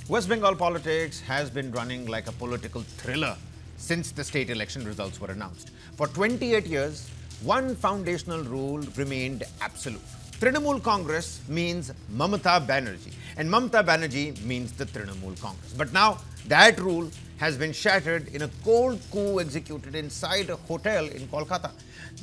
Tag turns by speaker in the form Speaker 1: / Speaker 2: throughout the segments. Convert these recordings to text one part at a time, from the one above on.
Speaker 1: West Bengal politics has been running like a political thriller since the state election results were announced. For 28 years, one foundational rule remained absolute. Trinamool Congress means Mamata Banerjee, and Mamata Banerjee means the Trinamool Congress. But now that rule has been shattered in a cold coup executed inside a hotel in Kolkata.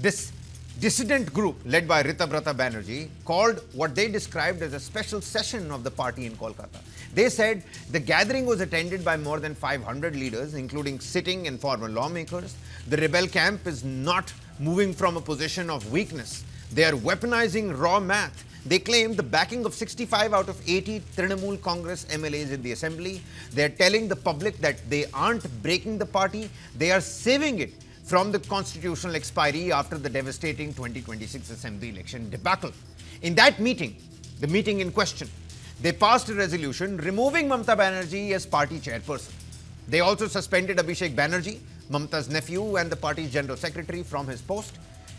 Speaker 1: This dissident group led by Mamata Banerjee called what they described as a special session of the party in Kolkata. They said the gathering was attended by more than 500 leaders, including sitting and former lawmakers. The rebel camp is not moving from a position of weakness. They are weaponizing raw math. They claim the backing of 65 out of 80 Trinamool Congress MLAs in the assembly. They are telling the public that they aren't breaking the party, they are saving it from the constitutional expiry after the devastating 2026 assembly election debacle. In that meeting, the meeting in question, they passed a resolution removing Mamata Banerjee as party chairperson. They also suspended Abhishek Banerjee, Mamata's nephew and the party's general secretary, from his post.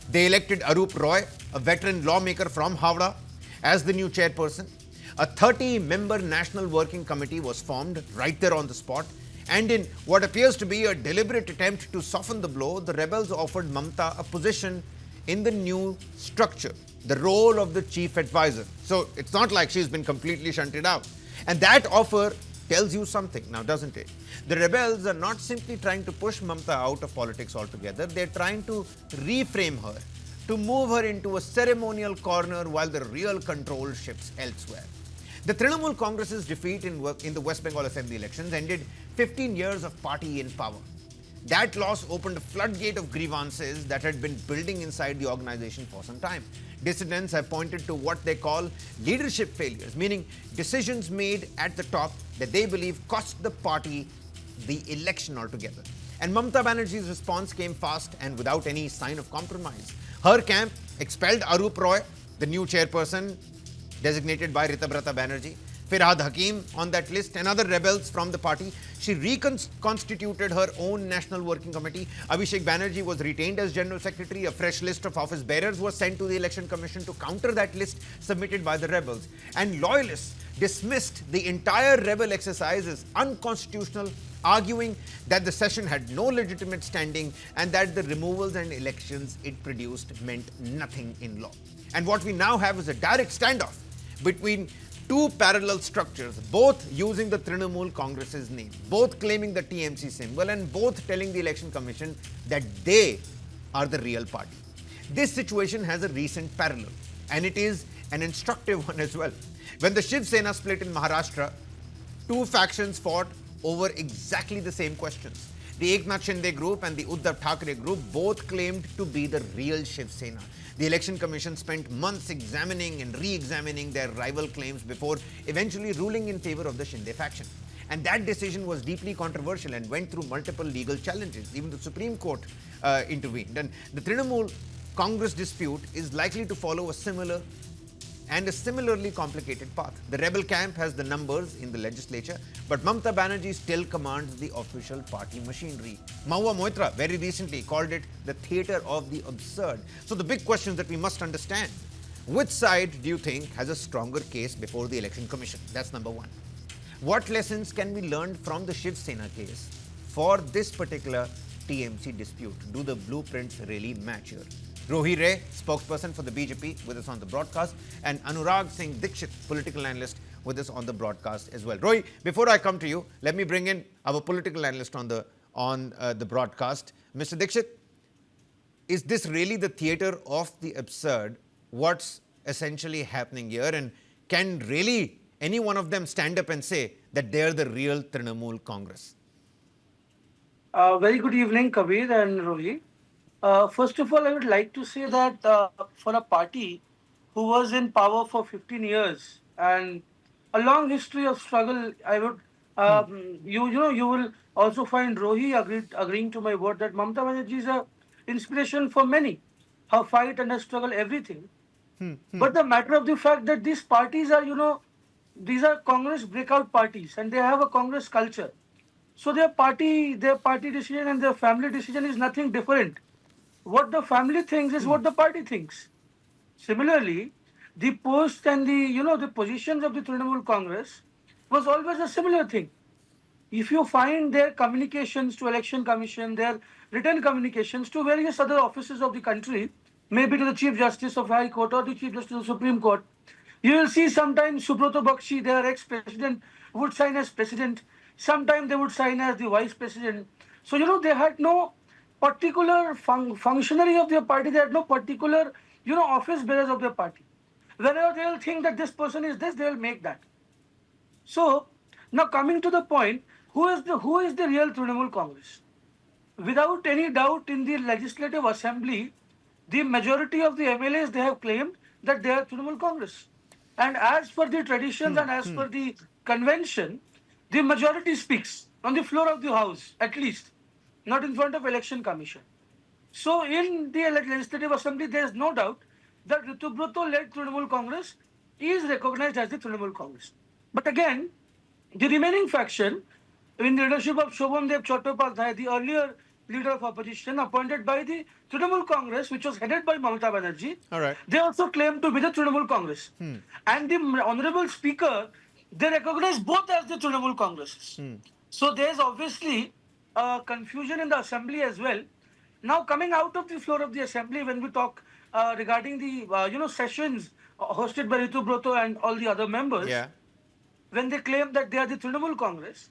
Speaker 1: They elected Arup Roy, a veteran lawmaker from Howrah, as the new chairperson. A 30-member national working committee was formed right there on the spot. And in what appears to be a deliberate attempt to soften the blow, the rebels offered Mamata a position in the new structure, the role of the chief advisor. So it's not like she's been completely shunted out. And that offer tells you something now, doesn't it? The rebels are not simply trying to push Mamata out of politics altogether. They're trying to reframe her, to move her into a ceremonial corner while the real control shifts elsewhere. The Trinamool Congress's defeat in the West Bengal Assembly elections ended 15 years of party in power. That loss opened a floodgate of grievances that had been building inside the organization for some time. Dissidents have pointed to what they call leadership failures, meaning decisions made at the top that they believe cost the party the election altogether. And Mamata Banerjee's response came fast and without any sign of compromise. Her camp expelled Arup Roy, the new chairperson designated by Mamata Banerjee, Firhad Hakim on that list, and other rebels from the party. She reconstituted her own national working committee. Abhishek Banerjee was retained as general secretary. A fresh list of office bearers was sent to the election commission to counter that list submitted by the rebels. And loyalists dismissed the entire rebel exercise as unconstitutional, arguing that the session had no legitimate standing and that the removals and elections it produced meant nothing in law. And what we now have is a direct standoff between two parallel structures, both using the Trinamool Congress's name, both claiming the TMC symbol, and both telling the election commission that they are the real party. This situation has a recent parallel, and it is an instructive one as well. When the Shiv Sena split in Maharashtra, two factions fought over exactly the same questions. The Eknath Shinde group and the Uddhav Thackeray group both claimed to be the real Shiv Sena. The Election Commission spent months examining and re-examining their rival claims before eventually ruling in favor of the Shinde faction. And that decision was deeply controversial and went through multiple legal challenges. Even the Supreme Court intervened. And the Trinamool Congress dispute is likely to follow a similarly complicated path. The rebel camp has the numbers in the legislature, but Mamata Banerjee still commands the official party machinery. Mahua Moitra very recently called it the theatre of the absurd. So the big questions that we must understand: which side do you think has a stronger case before the election commission? That's number one. What lessons can we learn from the Shiv Sena case for this particular TMC dispute? Do the blueprints really match here? Rohi Ray, spokesperson for the BJP, with us on the broadcast, and Anurag Singh Dikshit, political analyst, with us on the broadcast as well. Rohi, before I come to you, let me bring in our political analyst on the broadcast. Mr. Dikshit, is this really the theatre of the absurd? What's essentially happening here? And can really any one of them stand up and say that they're the real Trinamool Congress?
Speaker 2: Very good evening, Kabir and Rohi. First of all, I would like to say that for a party who was in power for 15 years and a long history of struggle, I would, you will also find Rohi agreeing to my word that Mamata Banerjee is an inspiration for many. Her fight and her struggle, everything. But the matter of the fact that these parties are, these are Congress breakout parties and they have a Congress culture. So their party decision and their family decision is nothing different. What the family thinks is what the party thinks. Similarly, the post and the positions of the Trinamool Congress was always a similar thing. If you find their communications to Election Commission, their written communications to various other offices of the country, maybe to the Chief Justice of High Court or the Chief Justice of the Supreme Court, you will see sometimes Subrata Bakshi, their ex-president, would sign as president. Sometimes they would sign as the vice president. So, they had no particular functionary of their party. They had no particular, office bearers of their party. Whenever they'll think that this person is this, they'll make that. So, now coming to the point, who is the real Trinamool Congress? Without any doubt, in the Legislative Assembly, the majority of the MLAs, they have claimed that they are Trinamool Congress. And as per the traditions and as per the convention, the majority speaks on the floor of the House, at least, not in front of Election Commission. So in the Legislative Assembly, there is no doubt that Ritubroto-led Trinamool Congress is recognized as the Trinamool Congress. But again, the remaining faction, in the leadership of Shobham Dev Chattopadhyay, the earlier leader of opposition, appointed by the Trinamool Congress, which was headed by Mamata Banerjee,
Speaker 1: All right.
Speaker 2: they also claimed to be the Trinamool Congress. And the Honorable Speaker, they recognize both as the Trinamool Congresses. So there is obviously confusion in the Assembly as well. Now, coming out of the floor of the Assembly, when we talk regarding the sessions hosted by Ritu Broto and all the other members,
Speaker 1: Yeah.
Speaker 2: when they claim that they are the Trinamool Congress,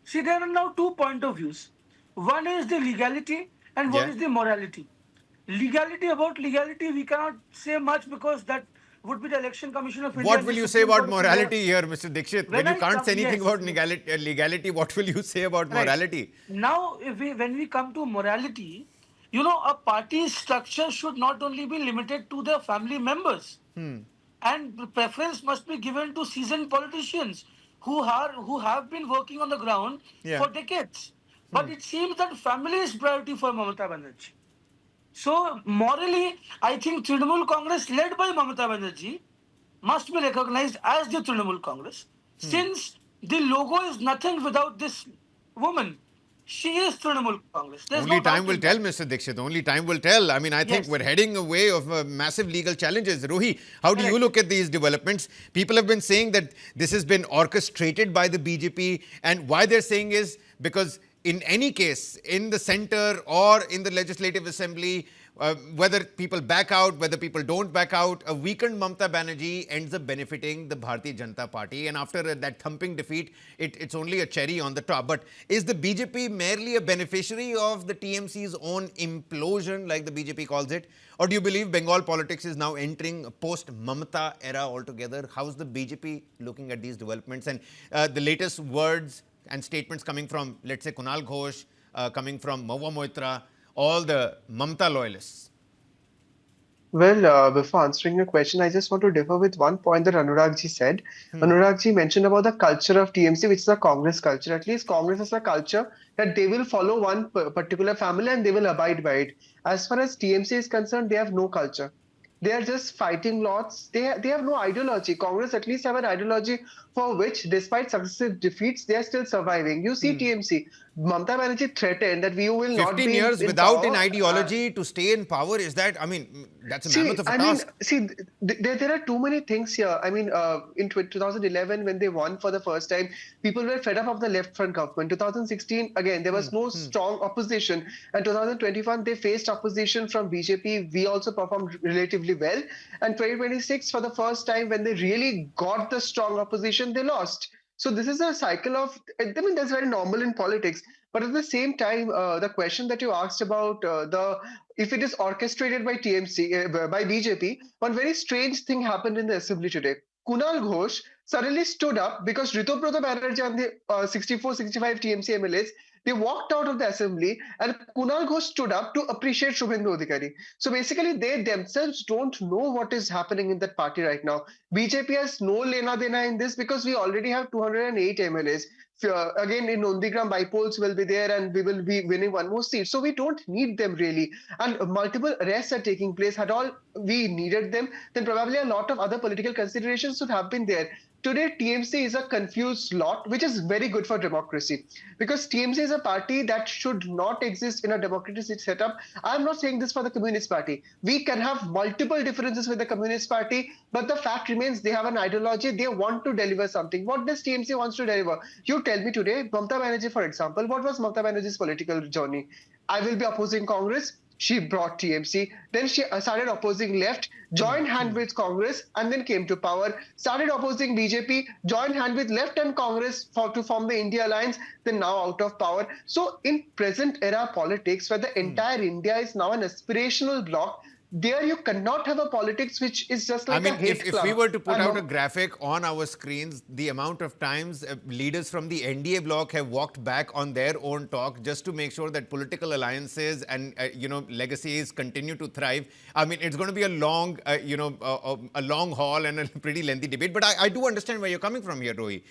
Speaker 2: see, there are now two point of views. One is the legality and one
Speaker 1: Yeah.
Speaker 2: is the morality. About legality, we cannot say much because that would be the Election Commission of India.
Speaker 1: What
Speaker 2: and
Speaker 1: will
Speaker 2: the
Speaker 1: you say
Speaker 2: Supreme
Speaker 1: about
Speaker 2: Court of India.
Speaker 1: morality here, Mr. Dixit? When you can't say anything about legality, what will you say about
Speaker 2: Right.
Speaker 1: morality?
Speaker 2: Now, when we come to morality, a party's structure should not only be limited to their family members. And the preference must be given to seasoned politicians who have been working on the ground
Speaker 1: Yeah.
Speaker 2: for decades. But it seems that family is priority for Mamata Banerjee. So morally, I think Trinamool Congress led by Mamata Banerjee must be recognized as the Trinamool Congress, since the logo is nothing without this woman. She is Trinamool Congress. There's
Speaker 1: Only
Speaker 2: no doubt
Speaker 1: time will
Speaker 2: in
Speaker 1: tell,
Speaker 2: that.
Speaker 1: Mr. Dixit. Only time will tell. I mean, I think
Speaker 2: Yes.
Speaker 1: we're heading away of massive legal challenges. Rohi, how do you
Speaker 2: Correct.
Speaker 1: look at these developments? People have been saying that this has been orchestrated by the BJP, and why they're saying is because in any case, in the center or in the Legislative Assembly, whether people back out, whether people don't back out, a weakened Mamata Banerjee ends up benefiting the Bharatiya Janata Party. And after that thumping defeat, it's only a cherry on the top. But is the BJP merely a beneficiary of the TMC's own implosion, like the BJP calls it? Or do you believe Bengal politics is now entering a post-Mamata era altogether? How's the BJP looking at these developments? And the latest words and statements coming from, let's say, Kunal Ghosh, coming from Mahua Moitra, all the Mamata loyalists.
Speaker 3: Well, before answering your question, I just want to differ with one point that Anurag ji said. Anurag ji mentioned about the culture of TMC, which is a Congress culture. At least Congress is a culture that they will follow one particular family and they will abide by it. As far as TMC is concerned, they have no culture. They are just fighting lots. They have no ideology. Congress at least have an ideology for which, despite successive defeats, they are still surviving. You see TMC. Mamata Banerjee threatened that we will not
Speaker 1: 15
Speaker 3: be
Speaker 1: years
Speaker 3: in
Speaker 1: without
Speaker 3: power.
Speaker 1: an ideology to stay in power, is that, I mean, that's a mammoth of a task.
Speaker 3: There are too many things here. I mean, in 2011, when they won for the first time, people were fed up of the left front government. 2016, again, there was no strong opposition. And 2021, they faced opposition from BJP. We also performed relatively well. And 2026, for the first time, when they really got the strong opposition, they lost. So this is a cycle of, I mean, that's very normal in politics. But at the same time, the question that you asked about if it is orchestrated by TMC, by BJP, one very strange thing happened in the assembly today. Kunal Ghosh suddenly stood up because Ritubroto Banerjee and the 64, 65 TMC MLAs, they walked out of the assembly and Kunal Ghosh stood up to appreciate Shubhendu Adhikari. So basically, they themselves don't know what is happening in that party right now. BJP has no lena dena in this because we already have 208 MLAs. Again, in Nondigram, bypolls will be there and we will be winning one more seat. So we don't need them really. And multiple arrests are taking place. Had all we needed them, then probably a lot of other political considerations would have been there. Today, TMC is a confused lot, which is very good for democracy because TMC is a party that should not exist in a democratic setup. I'm not saying this for the Communist Party. We can have multiple differences with the Communist Party, but the fact remains they have an ideology. They want to deliver something. What does TMC wants to deliver? You tell me today, Mamata Banerjee, for example, what was Mamata Banerjee's political journey? I will be opposing Congress. She brought TMC. Then she started opposing left, joined hand with Congress, and then came to power. Started opposing BJP, joined hand with left and Congress to form the India Alliance. Then now out of power. So in present era politics, where the entire India is now an aspirational bloc, there you cannot have a politics which is just like a hate
Speaker 1: if
Speaker 3: club.
Speaker 1: we were to put out a graphic on our screens, the amount of times leaders from the NDA bloc have walked back on their own talk just to make sure that political alliances and legacies continue to thrive. I mean, it's going to be a long, a long haul and a pretty lengthy debate. But I do understand where you're coming from here, Rohi.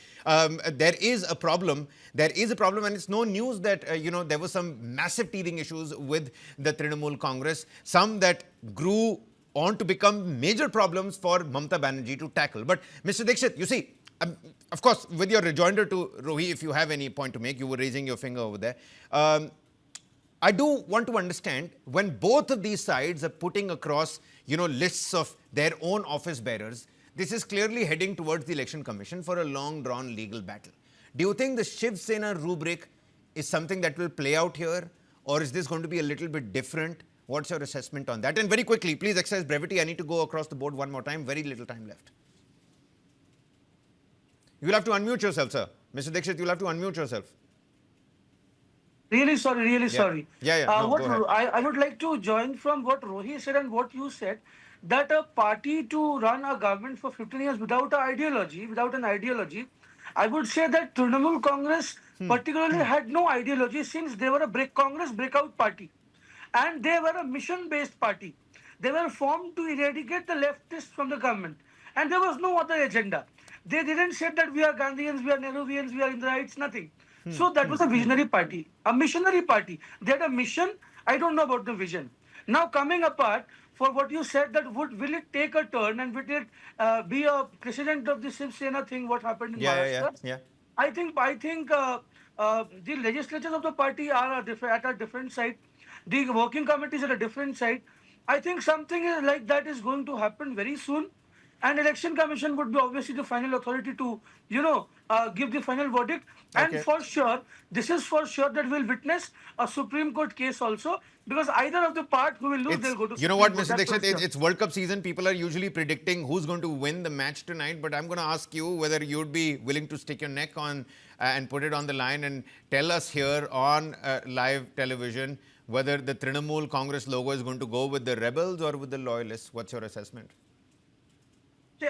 Speaker 1: There is a problem. There is a problem, and it's no news that there were some massive teething issues with the Trinamool Congress. Some that grew on to become major problems for Mamata Banerjee to tackle. But Mr. Dixit, you see, of course, with your rejoinder to Rohi, if you have any point to make, you were raising your finger over there. I do want to understand when both of these sides are putting across, lists of their own office bearers, this is clearly heading towards the Election Commission for a long-drawn legal battle. Do you think the Shiv Sena rubric is something that will play out here, or is this going to be a little bit different? What's your assessment on that? And very quickly, please exercise brevity. I need to go across the board one more time. Very little time left. You'll have to unmute yourself, sir. Mr. Dixit, you'll have to unmute yourself.
Speaker 2: Really sorry.
Speaker 1: Yeah. No, go ahead.
Speaker 2: I would like to join from what Rohi said and what you said, that a party to run a government for 15 years without an ideology, I would say that Trinamool Congress particularly had no ideology, since they were a breakout party. And they were a mission-based party. They were formed to eradicate the leftists from the government. And there was no other agenda. They didn't say that we are Gandhians, we are Nehruvians, we are Indirites, nothing. So that was a visionary party, a missionary party. They had a mission. I don't know about the vision. Now coming apart, for what you said, that will it take a turn and will it be a precedent of the Shiv Sena thing, what happened in Maharashtra?
Speaker 1: Yeah.
Speaker 2: I think the legislatures of the party are at a different side. The working committees at a different side. I think something like that is going to happen very soon. And Election Commission would be obviously the final authority to, give the final verdict.
Speaker 1: Okay.
Speaker 2: And for sure, this is for sure that we'll witness a Supreme Court case also, because either of the part who will lose, they'll go to
Speaker 1: You know what,
Speaker 2: Supreme
Speaker 1: Mr.
Speaker 2: Court.
Speaker 1: Dixit, it's World Cup season. People are usually predicting who's going to win the match tonight. But I'm going to ask you whether you'd be willing to stick your neck on and put it on the line and tell us here on live television whether the Trinamool Congress logo is going to go with the rebels or with the loyalists. What's your assessment?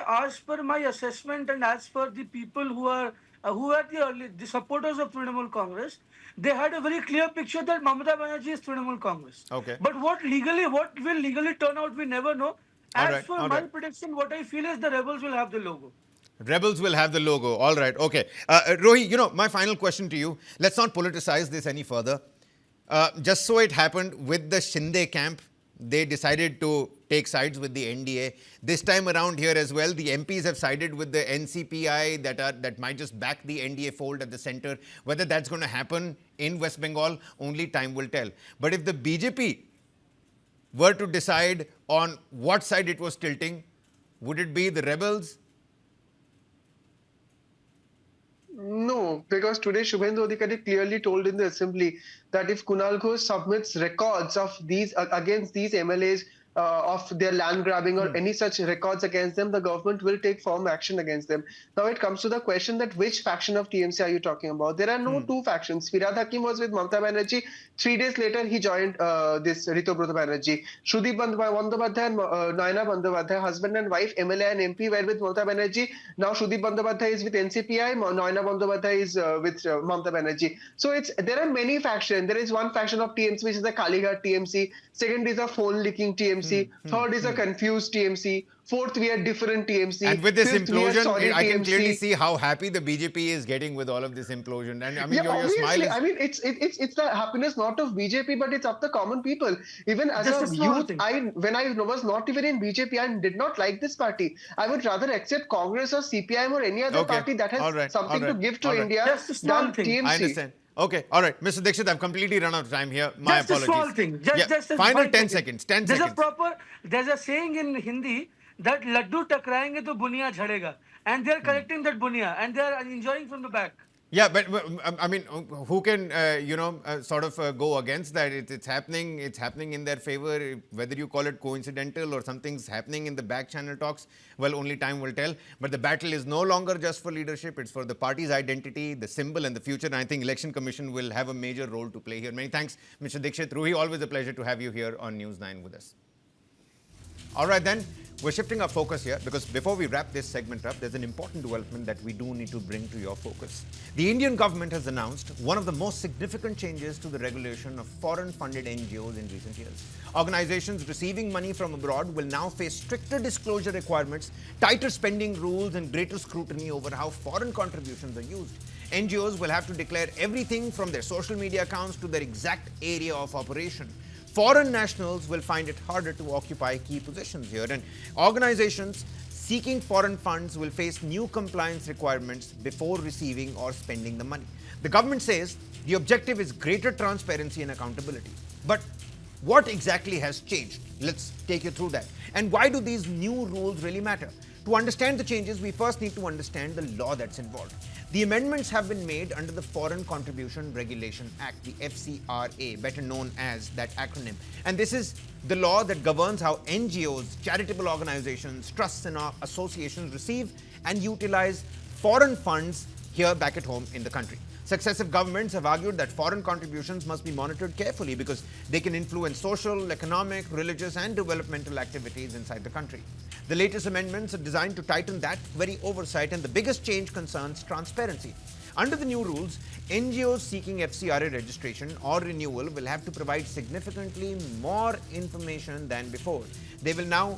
Speaker 2: As per my assessment and as per the people who are the supporters of Trinamool Congress, they had a very clear picture that Mamata Banerjee is Trinamool Congress.
Speaker 1: Okay.
Speaker 2: But what will legally turn out, we never know. As for my
Speaker 1: right.
Speaker 2: prediction, what I feel is the rebels will have the logo.
Speaker 1: Rebels will have the logo. All right. Okay. Rohi, my final question to you. Let's not politicize this any further. Just so it happened with the Shinde camp, they decided to take sides with the NDA. This time around here as well, the MPs have sided with the NCPI that might just back the NDA fold at the center. Whether that's going to happen in West Bengal, only time will tell. But if the BJP were to decide on what side it was tilting, would it be the rebels?
Speaker 3: No, because today Shubhendu Adhikari clearly told in the assembly that if Kunal Ghosh submits records of these against these MLAs of their land grabbing or any such records against them, the government will take firm action against them. Now it comes to the question that which faction of TMC are you talking about? There are no two factions. Firad Hakim was with Mamata Banerjee. 3 days later, he joined this Ritobrata Banerjee. Shruti Bandyopadhyay and Naina Bandyopadhyay, husband and wife, MLA and MP, were with Mamata Banerjee. Now Shruti Bandyopadhyay is with NCPI. Naina Bandyopadhyay is with Mamata Banerjee. So there are many factions. There is one faction of TMC, which is the Kalighat TMC. Second is a phone leaking TMC. Third is a confused TMC. Fourth, we are different TMC.
Speaker 1: And with this
Speaker 3: Fifth,
Speaker 1: implosion, I can
Speaker 3: TMC.
Speaker 1: clearly see how happy the BJP is getting with all of this implosion. And I mean,
Speaker 3: Yeah,
Speaker 1: your smile
Speaker 3: obviously.
Speaker 1: is...
Speaker 3: I mean, it's the happiness not of BJP, but it's of the common people. Even as
Speaker 2: Just
Speaker 3: a
Speaker 2: a small
Speaker 3: youth,
Speaker 2: thing.
Speaker 3: when I was not even in BJP, I did not like this party. I would rather accept Congress or CPIM or any other
Speaker 1: Okay.
Speaker 3: party that has
Speaker 1: All right.
Speaker 3: something
Speaker 1: All
Speaker 3: to
Speaker 1: right.
Speaker 3: give to
Speaker 1: All right.
Speaker 3: India
Speaker 2: Just a small
Speaker 3: than
Speaker 2: thing.
Speaker 3: TMC.
Speaker 1: I understand. Okay, all right. Mr. Dixit, I've completely run out of time here. My
Speaker 2: Just
Speaker 1: apologies.
Speaker 2: a small thing. Just a
Speaker 1: Final 10
Speaker 2: 5
Speaker 1: seconds. 10
Speaker 2: There's
Speaker 1: seconds.
Speaker 2: there's a saying in Hindi that laddu takrayenge to bunia jhadega. And they're collecting that bunia and they're enjoying from the back.
Speaker 1: Yeah, but I mean, who can sort of go against that? It's happening. It's happening in their favor. Whether you call it coincidental or something's happening in the back channel talks, well, only time will tell. But the battle is no longer just for leadership. It's for the party's identity, the symbol, and the future. And I think Election Commission will have a major role to play here. Many thanks, Mr. Dixit. Ruhi, always a pleasure to have you here on News 9 with us. All right, then. We're shifting our focus here because before we wrap this segment up, there's an important development that we do need to bring to your focus. The Indian government has announced one of the most significant changes to the regulation of foreign-funded NGOs in recent years. Organizations receiving money from abroad will now face stricter disclosure requirements, tighter spending rules, and greater scrutiny over how foreign contributions are used. NGOs will have to declare everything from their social media accounts to their exact area of operation. Foreign nationals will find it harder to occupy key positions here, and organizations seeking foreign funds will face new compliance requirements before receiving or spending the money. The government says the objective is greater transparency and accountability. But what exactly has changed? Let's take you through that. And why do these new rules really matter? To understand the changes, we first need to understand the law that's involved. The amendments have been made under the Foreign Contribution Regulation Act, the FCRA, better known as that acronym. And this is the law that governs how NGOs, charitable organizations, trusts, and associations receive and utilize foreign funds here back at home in the country. Successive governments have argued that foreign contributions must be monitored carefully because they can influence social, economic, religious, and developmental activities inside the country. The latest amendments are designed to tighten that very oversight, and the biggest change concerns transparency. Under the new rules, NGOs seeking FCRA registration or renewal will have to provide significantly more information than before. They will now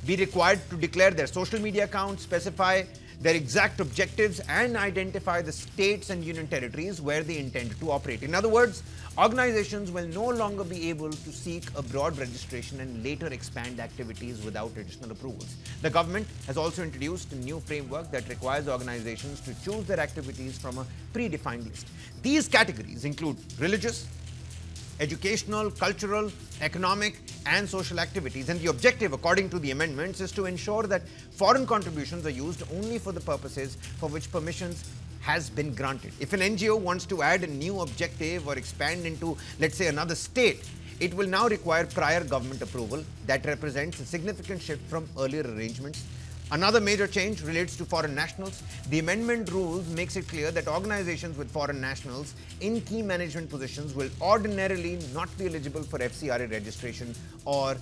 Speaker 1: be required to declare their social media accounts, specify their exact objectives, and identify the states and union territories where they intend to operate. In other words, organizations will no longer be able to seek a broad registration and later expand activities without additional approvals. The government has also introduced a new framework that requires organizations to choose their activities from a predefined list. These categories include religious, educational, cultural, economic, and social activities. And the objective, according to the amendments, is to ensure that foreign contributions are used only for the purposes for which permissions has been granted. If an NGO wants to add a new objective or expand into, let's say, another state, it will now require prior government approval. That represents a significant shift from earlier arrangements. Another major change relates to foreign nationals. The amendment rules makes it clear that organizations with foreign nationals in key management positions will ordinarily not be eligible for FCRA registration or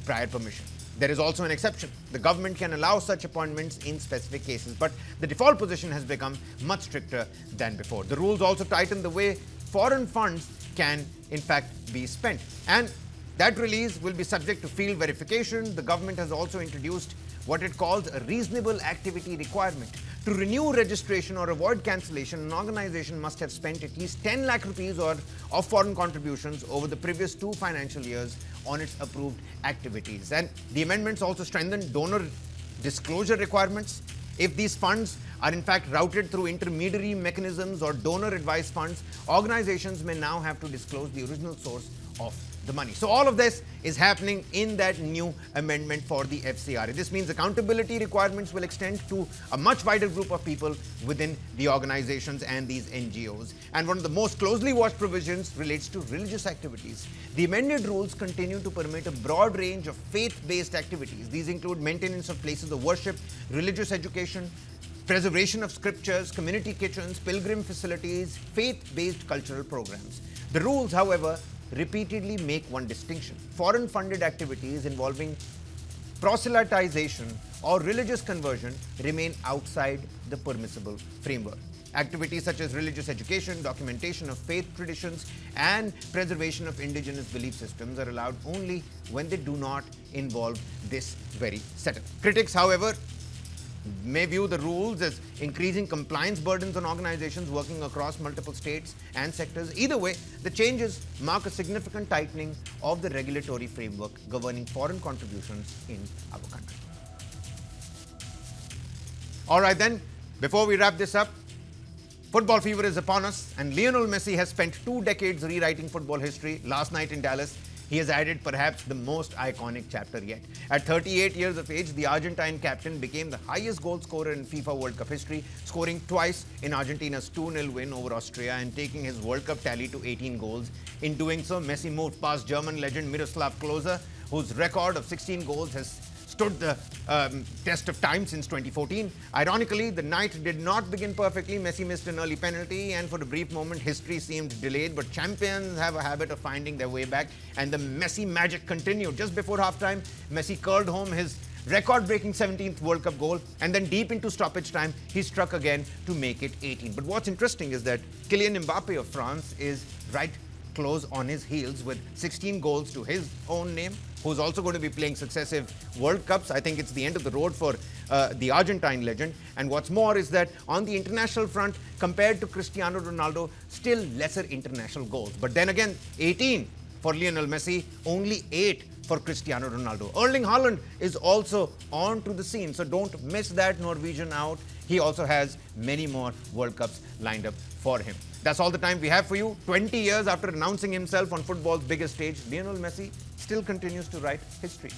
Speaker 1: prior permission. There is also an exception. The government can allow such appointments in specific cases, but the default position has become much stricter than before. The rules also tighten the way foreign funds can, in fact, be spent. And that release will be subject to field verification. The government has also introduced what it calls a reasonable activity requirement. To renew registration or avoid cancellation, an organization must have spent at least 10 lakh rupees or of foreign contributions over the previous 2 financial years on its approved activities. And the amendments also strengthen donor disclosure requirements. If these funds are in fact routed through intermediary mechanisms or donor advised funds, organizations may now have to disclose the original source of the money. So all of this is happening in that new amendment for the FCRA. This means accountability requirements will extend to a much wider group of people within the organizations and these NGOs. And one of the most closely watched provisions relates to religious activities. The amended rules continue to permit a broad range of faith-based activities. These include maintenance of places of worship, religious education, preservation of scriptures, community kitchens, pilgrim facilities, faith-based cultural programs. The rules, however, repeatedly make one distinction. Foreign-funded activities involving proselytization or religious conversion remain outside the permissible framework. Activities such as religious education, documentation of faith traditions, and preservation of indigenous belief systems are allowed only when they do not involve this very setup. Critics, however, may view the rules as increasing compliance burdens on organizations working across multiple states and sectors. Either way, the changes mark a significant tightening of the regulatory framework governing foreign contributions in our country. All right then, before we wrap this up, Football fever is upon us, and Lionel Messi has spent 2 decades rewriting football history. Last night in Dallas, he has added perhaps the most iconic chapter yet. At 38 years of age, the Argentine captain became the highest goal scorer in FIFA World Cup history, scoring twice in Argentina's 2-0 win over Austria and taking his World Cup tally to 18 goals. In doing so, Messi moved past German legend Miroslav Klose, whose record of 16 goals has stood the test of time since 2014. Ironically, the night did not begin perfectly. Messi missed an early penalty, and for a brief moment, history seemed delayed. But champions have a habit of finding their way back, and the Messi magic continued. Just before halftime, Messi curled home his record-breaking 17th World Cup goal, and then deep into stoppage time, he struck again to make it 18. But what's interesting is that Kylian Mbappe of France is right close on his heels with 16 goals to his own name, who's also going to be playing successive World Cups. I think it's the end of the road for the Argentine legend. And what's more is that on the international front, compared to Cristiano Ronaldo, still lesser international goals. But then again, 18 for Lionel Messi, only 8 for Cristiano Ronaldo. Erling Haaland is also on to the scene, so don't miss that Norwegian out. He also has many more World Cups lined up for him. That's all the time we have for you. 20 years after announcing himself on football's biggest stage, Lionel Messi still continues to write history.